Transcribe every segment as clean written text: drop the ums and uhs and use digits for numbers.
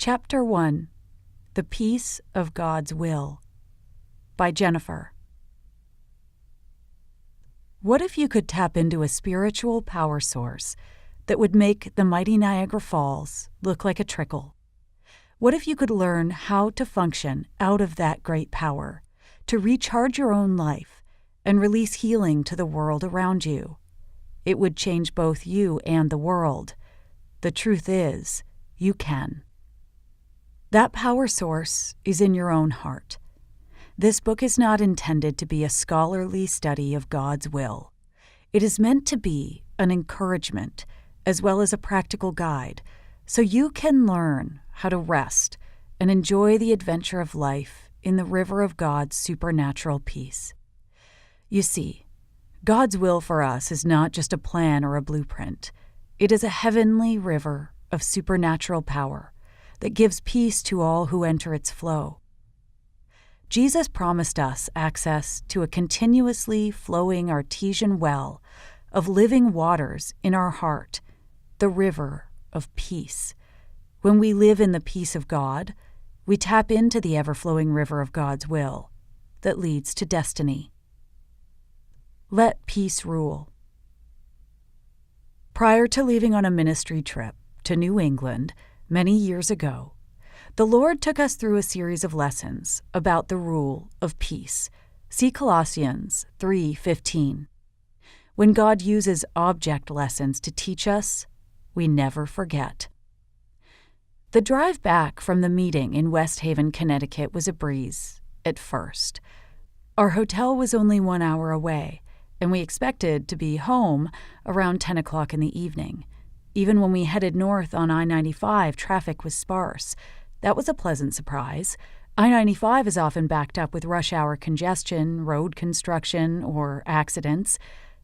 Chapter 1: The Peace of God's Will, by Jennifer. What if you could tap into a spiritual power source that would make the mighty Niagara Falls look like a trickle? What if you could learn how to function out of that great power, to recharge your own life and release healing to the world around you? It would change both you and the world. The truth is, you can. That power source is in your own heart. This book is not intended to be a scholarly study of God's will. It is meant to be an encouragement as well as a practical guide, so you can learn how to rest and enjoy the adventure of life in the river of God's supernatural peace. You see, God's will for us is not just a plan or a blueprint. It is a heavenly river of supernatural power that gives peace to all who enter its flow. Jesus promised us access to a continuously flowing artesian well of living waters in our heart, the river of peace. When we live in the peace of God, we tap into the ever-flowing river of God's will that leads to destiny. Let peace rule. Prior to leaving on a ministry trip to New England many years ago, the Lord took us through a series of lessons about the rule of peace. See Colossians 3:15. When God uses object lessons to teach us, we never forget. The drive back from the meeting in West Haven, Connecticut was a breeze at first. Our hotel was only 1 hour away, and we expected to be home around 10 o'clock in the evening. Even when we headed north on I-95, traffic was sparse. That was a pleasant surprise. I-95 is often backed up with rush hour congestion, road construction, or accidents.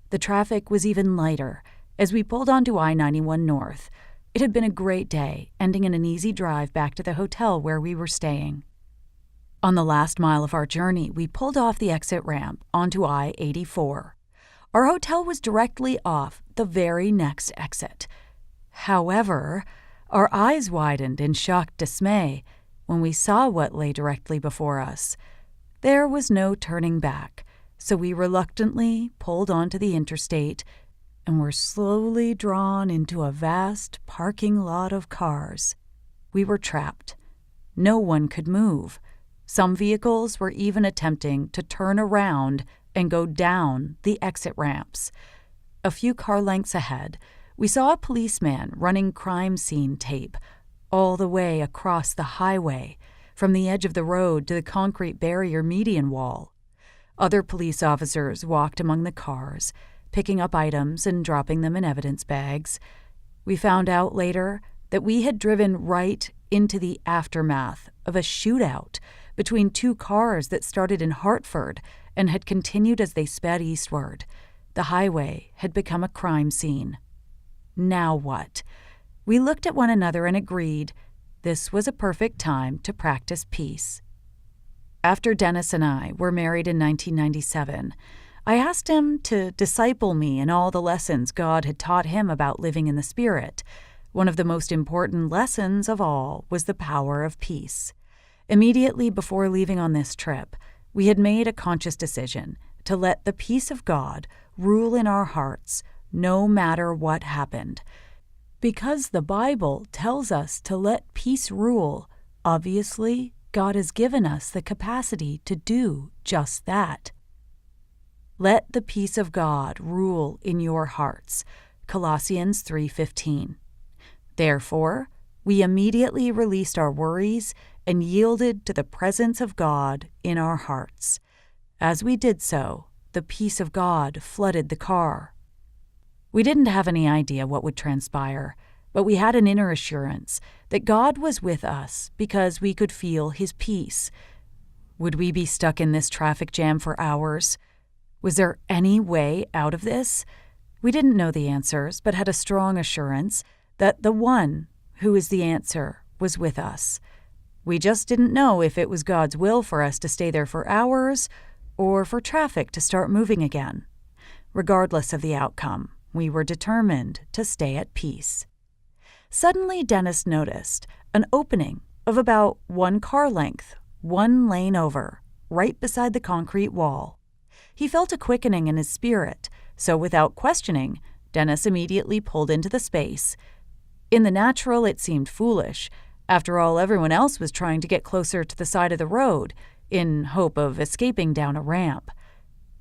The traffic was even lighter as we pulled onto I-91 North. It had been a great day, ending in an easy drive back to the hotel where we were staying. On the last mile of our journey, we pulled off the exit ramp onto I-84. Our hotel was directly off the very next exit. However, our eyes widened in shocked dismay when we saw what lay directly before us. There was no turning back, so we reluctantly pulled onto the interstate and were slowly drawn into a vast parking lot of cars. We were trapped. No one could move. Some vehicles were even attempting to turn around and go down the exit ramps. A few car lengths ahead, we saw a policeman running crime scene tape all the way across the highway, from the edge of the road to the concrete barrier median wall. Other police officers walked among the cars, picking up items and dropping them in evidence bags. We found out later that we had driven right into the aftermath of a shootout between two cars that started in Hartford and had continued as they sped eastward. The highway had become a crime scene. Now what? We looked at one another and agreed this was a perfect time to practice peace. After Dennis and I were married in 1997, I asked him to disciple me in all the lessons God had taught him about living in the Spirit. One of the most important lessons of all was the power of peace. Immediately before leaving on this trip, we had made a conscious decision to let the peace of God rule in our hearts no matter what happened. Because the Bible tells us to let peace rule, obviously, God has given us the capacity to do just that. Let the peace of God rule in your hearts. Colossians 3:15. Therefore, we immediately released our worries and yielded to the presence of God in our hearts. As we did so, the peace of God flooded the car. We didn't have any idea what would transpire, but we had an inner assurance that God was with us because we could feel His peace. Would we be stuck in this traffic jam for hours? Was there any way out of this? We didn't know the answers, but had a strong assurance that the one who is the answer was with us. We just didn't know if it was God's will for us to stay there for hours or for traffic to start moving again. Regardless of the outcome, we were determined to stay at peace. Suddenly, Dennis noticed an opening of about 1 car length, 1 lane over, right beside the concrete wall. He felt a quickening in his spirit, so without questioning, Dennis immediately pulled into the space. In the natural, it seemed foolish. After all, everyone else was trying to get closer to the side of the road, in hope of escaping down a ramp.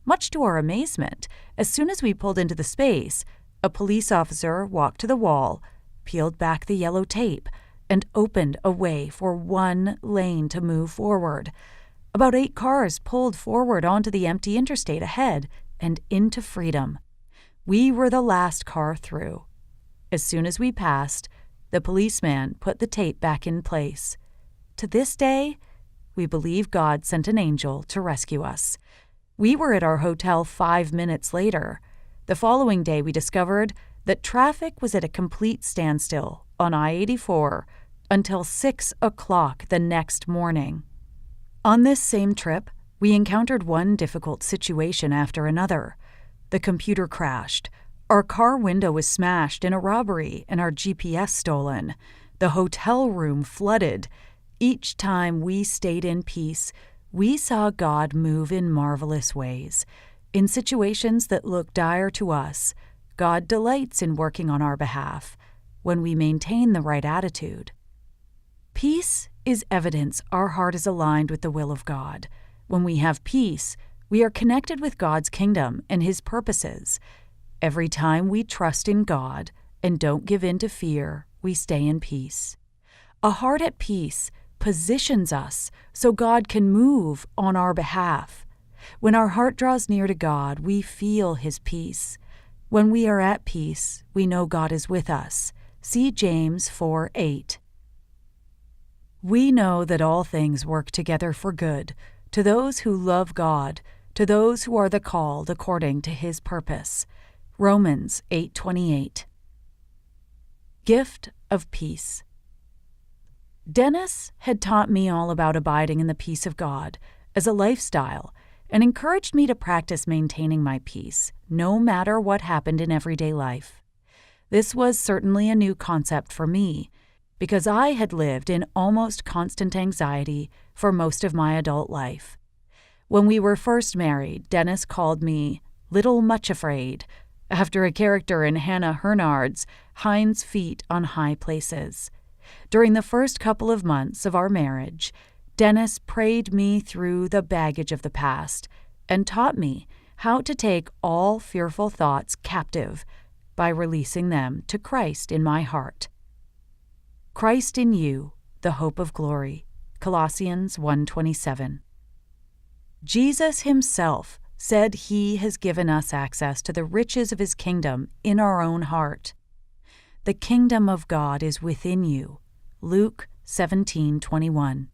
Much to our amazement, as soon as we pulled into the space, a police officer walked to the wall, peeled back the yellow tape, and opened a way for 1 lane to move forward. About 8 cars pulled forward onto the empty interstate ahead and into freedom. We were the last car through. As soon as we passed, the policeman put the tape back in place. To this day, we believe God sent an angel to rescue us. We were at our hotel 5 minutes later. The following day, we discovered that traffic was at a complete standstill on I-84 until 6 o'clock the next morning. On this same trip, we encountered one difficult situation after another. The computer crashed. Our car window was smashed in a robbery and our GPS stolen. The hotel room flooded. Each time we stayed in peace, we saw God move in marvelous ways. In situations that look dire to us, God delights in working on our behalf when we maintain the right attitude. Peace is evidence our heart is aligned with the will of God. When we have peace, we are connected with God's kingdom and His purposes. Every time we trust in God and don't give in to fear, we stay in peace. A heart at peace positions us so God can move on our behalf. When our heart draws near to God, we feel His peace. When we are at peace, we know God is with us. See James 4:8. We know that all things work together for good, to those who love God, to those who are the called according to His purpose. Romans 8:28. Gift of peace. Dennis had taught me all about abiding in the peace of God as a lifestyle and encouraged me to practice maintaining my peace, no matter what happened in everyday life. This was certainly a new concept for me, because I had lived in almost constant anxiety for most of my adult life. When we were first married, Dennis called me Little Much Afraid, after a character in Hannah Hurnard's Hind's Feet on High Places. During the first couple of months of our marriage, Dennis prayed me through the baggage of the past and taught me how to take all fearful thoughts captive by releasing them to Christ in my heart. Christ in you, the hope of glory. Colossians 1:27. Jesus Himself said He has given us access to the riches of His kingdom in our own heart. The kingdom of God is within you. Luke 17:21.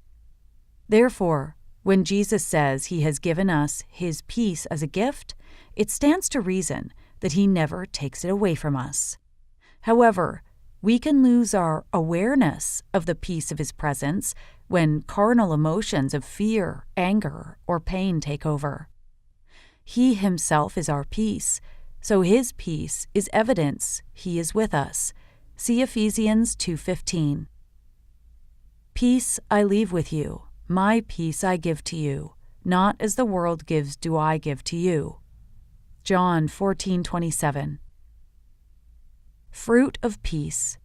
Therefore, when Jesus says He has given us His peace as a gift, it stands to reason that He never takes it away from us. However, we can lose our awareness of the peace of His presence when carnal emotions of fear, anger, or pain take over. He Himself is our peace, so His peace is evidence He is with us. See Ephesians 2:15. Peace I leave with you, my peace I give to you, not as the world gives do I give to you. John 14:27. Fruit of peace.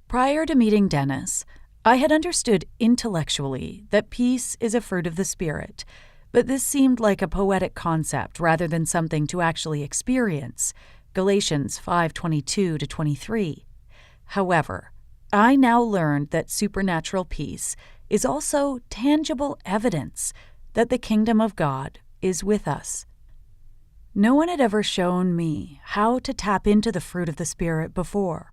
Prior to meeting Dennis, I had understood intellectually that peace is a fruit of the Spirit, but this seemed like a poetic concept rather than something to actually experience. Galatians 5:22-23. However, I now learned that supernatural peace is also tangible evidence that the kingdom of God is with us. No one had ever shown me how to tap into the fruit of the Spirit before.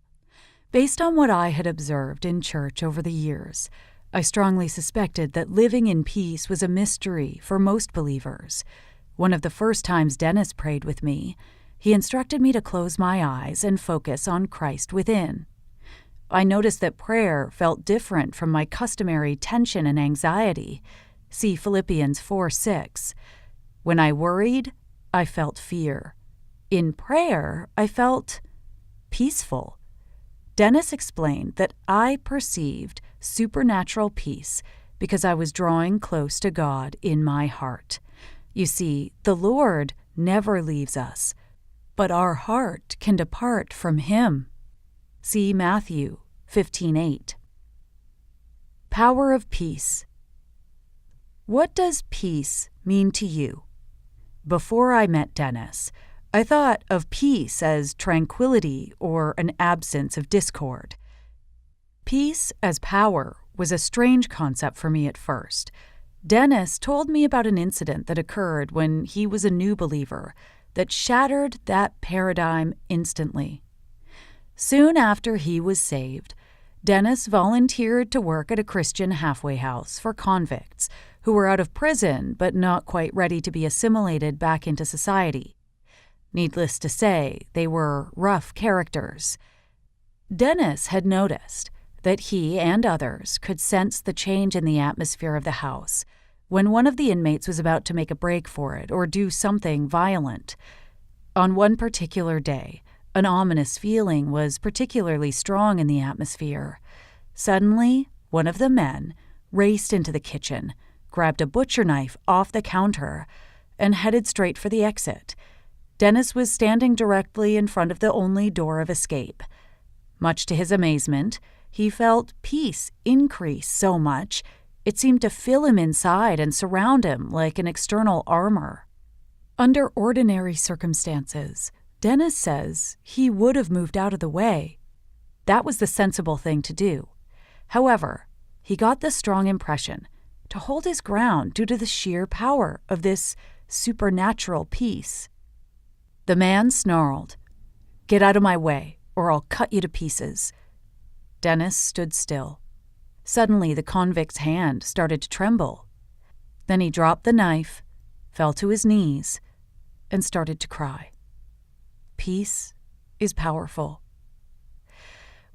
Based on what I had observed in church over the years, I strongly suspected that living in peace was a mystery for most believers. One of the first times Dennis prayed with me, he instructed me to close my eyes and focus on Christ within. I noticed that prayer felt different from my customary tension and anxiety. See Philippians 4:6. When I worried, I felt fear. In prayer, I felt peaceful. Dennis explained that I perceived supernatural peace because I was drawing close to God in my heart. You see, the Lord never leaves us, but our heart can depart from Him. See Matthew 15:8. Power of peace. What does peace mean to you? Before I met Dennis, I thought of peace as tranquility or an absence of discord. Peace as power was a strange concept for me at first. Dennis told me about an incident that occurred when he was a new believer that shattered that paradigm instantly. Soon after he was saved, Dennis volunteered to work at a Christian halfway house for convicts who were out of prison but not quite ready to be assimilated back into society. Needless to say, they were rough characters. Dennis had noticed that he and others could sense the change in the atmosphere of the house when one of the inmates was about to make a break for it or do something violent. On one particular day, an ominous feeling was particularly strong in the atmosphere. Suddenly, one of the men raced into the kitchen, grabbed a butcher knife off the counter, and headed straight for the exit. Dennis was standing directly in front of the only door of escape. Much to his amazement, he felt peace increase so much it seemed to fill him inside and surround him like an external armor. Under ordinary circumstances, Dennis says he would have moved out of the way. That was the sensible thing to do. However, he got the strong impression to hold his ground due to the sheer power of this supernatural peace. The man snarled, "Get out of my way, or I'll cut you to pieces." Dennis stood still. Suddenly, the convict's hand started to tremble. Then he dropped the knife, fell to his knees, and started to cry. Peace is powerful.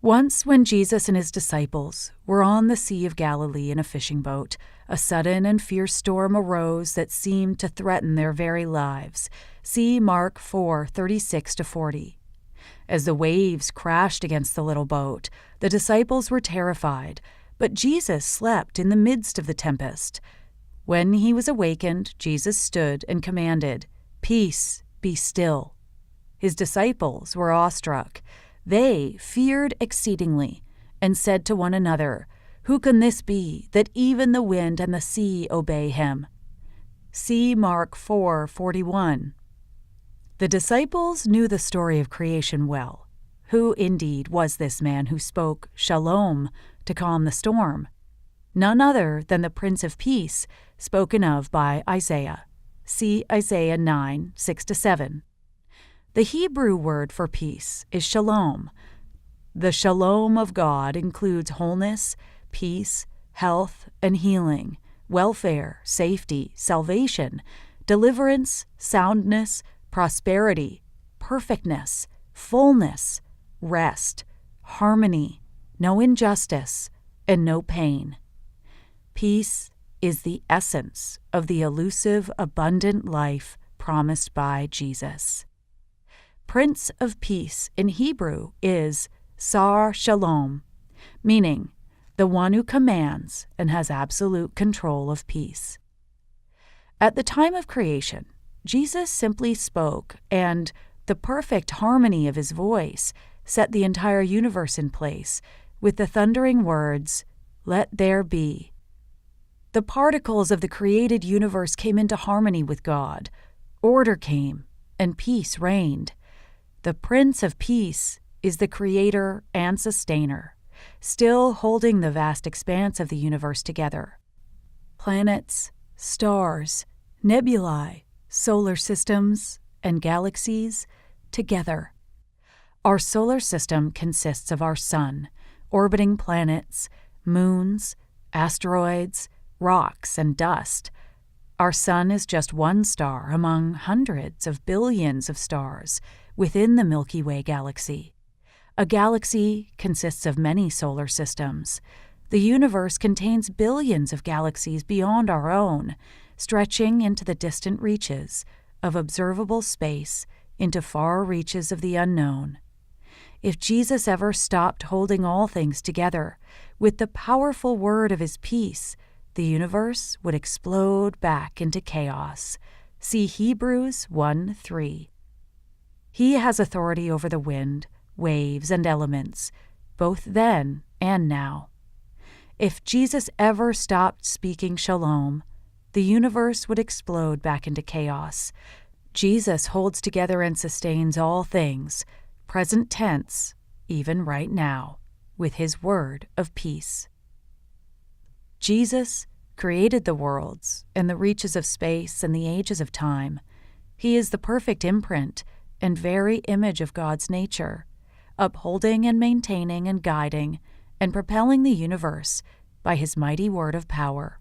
Once, when Jesus and his disciples were on the Sea of Galilee in a fishing boat, a sudden and fierce storm arose that seemed to threaten their very lives. See Mark 4:36-40. As the waves crashed against the little boat, the disciples were terrified, but Jesus slept in the midst of the tempest. When he was awakened, Jesus stood and commanded, "Peace, be still." His disciples were awestruck. They feared exceedingly and said to one another, "Who can this be, that even the wind and the sea obey him?" See Mark 4:41. The disciples knew the story of creation well. Who, indeed, was this man who spoke shalom to calm the storm? None other than the Prince of Peace spoken of by Isaiah. See Isaiah 9:6-7. The Hebrew word for peace is shalom. The shalom of God includes wholeness, peace, health, and healing, welfare, safety, salvation, deliverance, soundness, prosperity, perfectness, fullness, rest, harmony, no injustice, and no pain. Peace is the essence of the elusive, abundant life promised by Jesus. Prince of Peace in Hebrew is Sar Shalom, meaning the one who commands and has absolute control of peace. At the time of creation, Jesus simply spoke, and the perfect harmony of his voice set the entire universe in place with the thundering words, "Let there be." The particles of the created universe came into harmony with God. Order came, and peace reigned. The Prince of Peace is the creator and sustainer, still holding the vast expanse of the universe together. Planets, stars, nebulae, solar systems, and galaxies together. Our solar system consists of our sun, orbiting planets, moons, asteroids, rocks, and dust. Our sun is just one star among hundreds of billions of stars within the Milky Way galaxy. A galaxy consists of many solar systems. The universe contains billions of galaxies beyond our own, stretching into the distant reaches of observable space into far reaches of the unknown. If Jesus ever stopped holding all things together with the powerful word of his peace, the universe would explode back into chaos. See Hebrews 1:3. He has authority over the wind, waves, and elements, both then and now. If Jesus ever stopped speaking shalom, the universe would explode back into chaos. Jesus holds together and sustains all things, present tense, even right now, with his word of peace. Jesus created the worlds and the reaches of space and the ages of time. He is the perfect imprint and very image of God's nature, upholding and maintaining and guiding and propelling the universe by his mighty word of power.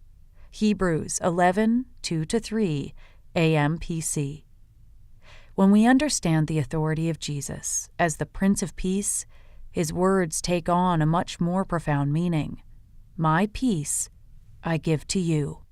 Hebrews 11:2-3, AMPC. When we understand the authority of Jesus as the Prince of Peace, his words take on a much more profound meaning. My peace I give to you.